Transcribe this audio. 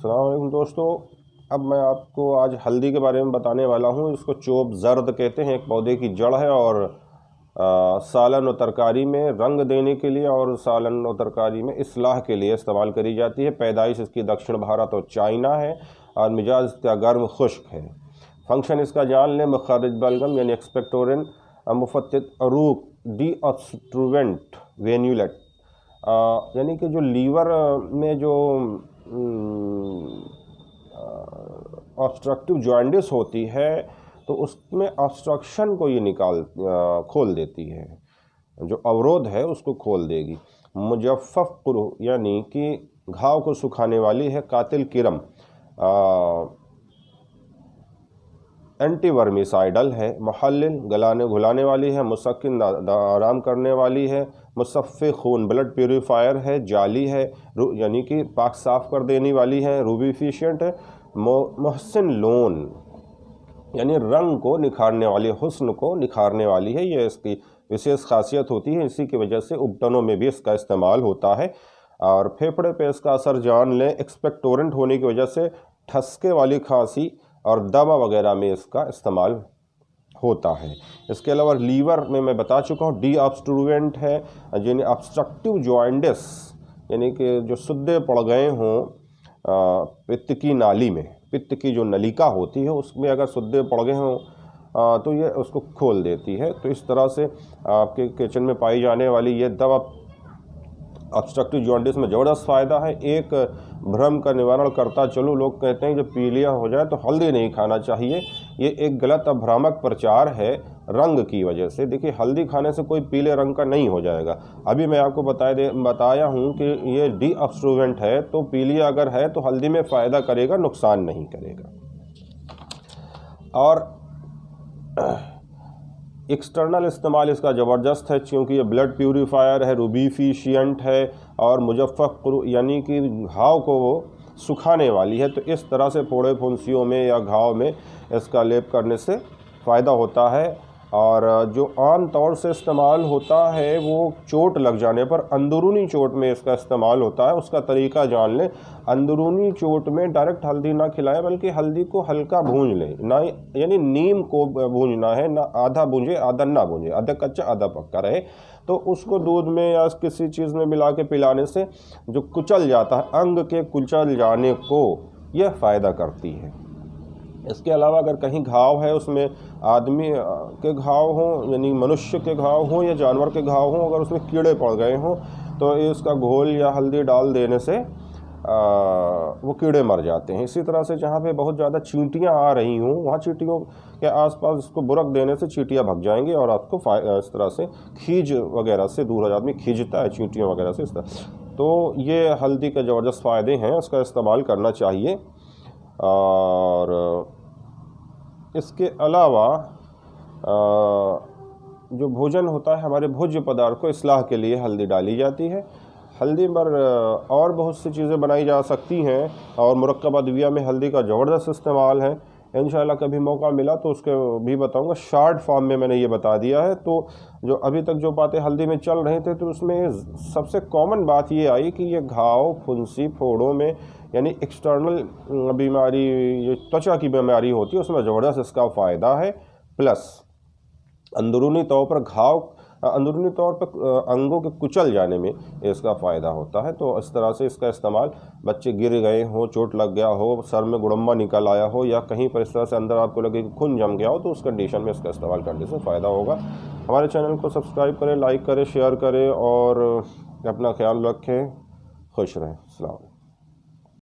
अस्सलाम वालेकुम दोस्तों, अब मैं आपको आज हल्दी के बारे में बताने वाला हूँ। इसको चोब ज़र्द कहते हैं, एक पौधे की जड़ है और सालन और तरकारी में रंग देने के लिए और सालन और तरकारी में इस्लाह के लिए इस्तेमाल करी जाती है। पैदाइश इसकी दक्षिण भारत और चाइना है और मिजाज इसका गर्म खुश्क है। फंक्शन इसका जान लें, मुखरिज बलगम यानी एक्सपेक्टोरेंट, मुफत्तित अरूक, डी ऑब्स्ट्रूवेंट वेन्यूलेट, यानी कि जो लीवर में जो ऑब्स्ट्रक्टिव जॉइंडिस होती है तो उसमें ऑब्स्ट्रक्शन को ये खोल देती है, जो अवरोध है उसको खोल देगी। मुजफ्फफ कुरु यानी कि घाव को सुखाने वाली है। कातिल किरम एंटीवर्मिसाइडल है। मुहल्लिल गलाने घुलाने वाली है। मुसक्किन आराम करने वाली है। मुसफ़्फ़े खून ब्लड प्यूरीफायर है। जाली है यानी कि पाक साफ कर देने वाली है। रूबिफिशियंट है। मोहसिन लोन यानी रंग को निखारने वाली, हुस्न को निखारने वाली है। यह इसकी विशेष खासियत होती है, इसी की वजह से उपटनों में भी इसका इस्तेमाल होता है। और फेफड़े पे इसका असर जान लें, एक्सपेक्टोरेंट होने की वजह से ठसके वाली खांसी और दमा वगैरह में इसका इस्तेमाल होता है। इसके अलावा लीवर में मैं बता चुका हूँ। डी ऑब्स्ट्रूवेंट है, यानी ऑब्स्ट्रक्टिव जॉइंडिस यानी कि जो सुद्दे पड़ गए हों पित्त की नाली में, पित्त की जो नलिका होती है उसमें अगर सुद्दे पड़ गए हों तो ये उसको खोल देती है। तो इस तरह से आपके किचन में पाई जाने वाली ये दवा ऑब्स्ट्रक्टिव जॉइंडिस में ज़बरदस्त फ़ायदा है। एक भ्रम का निवारण करता चलो, लोग कहते हैं जब पीलिया हो जाए तो हल्दी नहीं खाना चाहिए। ये एक गलत भ्रामक प्रचार है रंग की वजह से। देखिए, हल्दी खाने से कोई पीले रंग का नहीं हो जाएगा। अभी मैं आपको बताया हूँ कि ये डी ऑब्स्ट्रूवेंट है, तो पीलिया अगर है तो हल्दी में फ़ायदा करेगा, नुकसान नहीं करेगा। और एक्सटर्नल इस्तेमाल इसका ज़बरदस्त है, क्योंकि ये ब्लड प्यूरीफायर है, रूबिफिशियंट है और मुजफ्फफ यानी कि घाव को वो सुखाने वाली है। तो इस तरह से फोड़े फुंसियों में या घाव में इसका लेप करने से फ़ायदा होता है। और जो आम तौर से इस्तेमाल होता है वो चोट लग जाने पर, अंदरूनी चोट में इसका इस्तेमाल होता है। उसका तरीका जान लें। अंदरूनी चोट में डायरेक्ट हल्दी ना खिलाएं, बल्कि हल्दी को हल्का भूंज लें, ना यानी नीम को भूंजना है, ना आधा भूंजे आधा ना भूंजे, आधा कच्चा आधा पक्का रहे। तो उसको दूध में या किसी चीज़ में मिला के पिलाने से जो कुचल जाता है, अंग के कुचल जाने को यह फ़ायदा करती है। इसके अलावा अगर कहीं घाव है, उसमें आदमी के घाव हों यानी मनुष्य के घाव हों या जानवर के घाव हों, अगर उसमें कीड़े पड़ गए हों तो इसका घोल या हल्दी डाल देने से वो कीड़े मर जाते हैं। इसी तरह से जहाँ पे बहुत ज़्यादा चींटियाँ आ रही हों, वहाँ चींटियों के आसपास इसको बुरक देने से चींटियाँ भग जाएंगी और आपको इस तरह से खीज वगैरह से दूर हो जाता, आदमी खींचता है चींटियों वगैरह से इस तरह। तो ये हल्दी के ज़बरदस्त फ़ायदे हैं, इसका इस्तेमाल करना चाहिए। और इसके अलावा जो भोजन होता है, हमारे भोज्य पदार्थ को इस्लाह के लिए हल्दी डाली जाती है। हल्दी पर और बहुत सी चीज़ें बनाई जा सकती हैं और मुरक्कब अदविया में हल्दी का ज़बरदस्त इस्तेमाल है। इंशाल्लाह कभी मौका मिला तो उसके भी बताऊंगा। शॉर्ट फॉर्म में मैंने ये बता दिया है। तो जो अभी तक जो बातें हल्दी में चल रहे थे, तो उसमें सबसे कॉमन बात ये आई कि ये घाव, फुंसी, फोड़ों में यानी एक्सटर्नल बीमारी, ये त्वचा की बीमारी होती है, उसमें ज़बरदस्त इसका फ़ायदा है। प्लस अंदरूनी तौर पर अंदरूनी तौर पर अंगों के कुचल जाने में इसका फ़ायदा होता है। तो इस तरह से इसका इस्तेमाल, बच्चे गिर गए हों, चोट लग गया हो, सर में गुड़म्बा निकल आया हो या कहीं पर इस तरह से अंदर आपको लगे कि खून जम गया हो, तो उस कंडीशन में इसका इस्तेमाल करने से फ़ायदा होगा। हमारे चैनल को सब्सक्राइब करें, लाइक करें, शेयर करें और अपना ख्याल रखें। खुश रहें। अस्सलाम।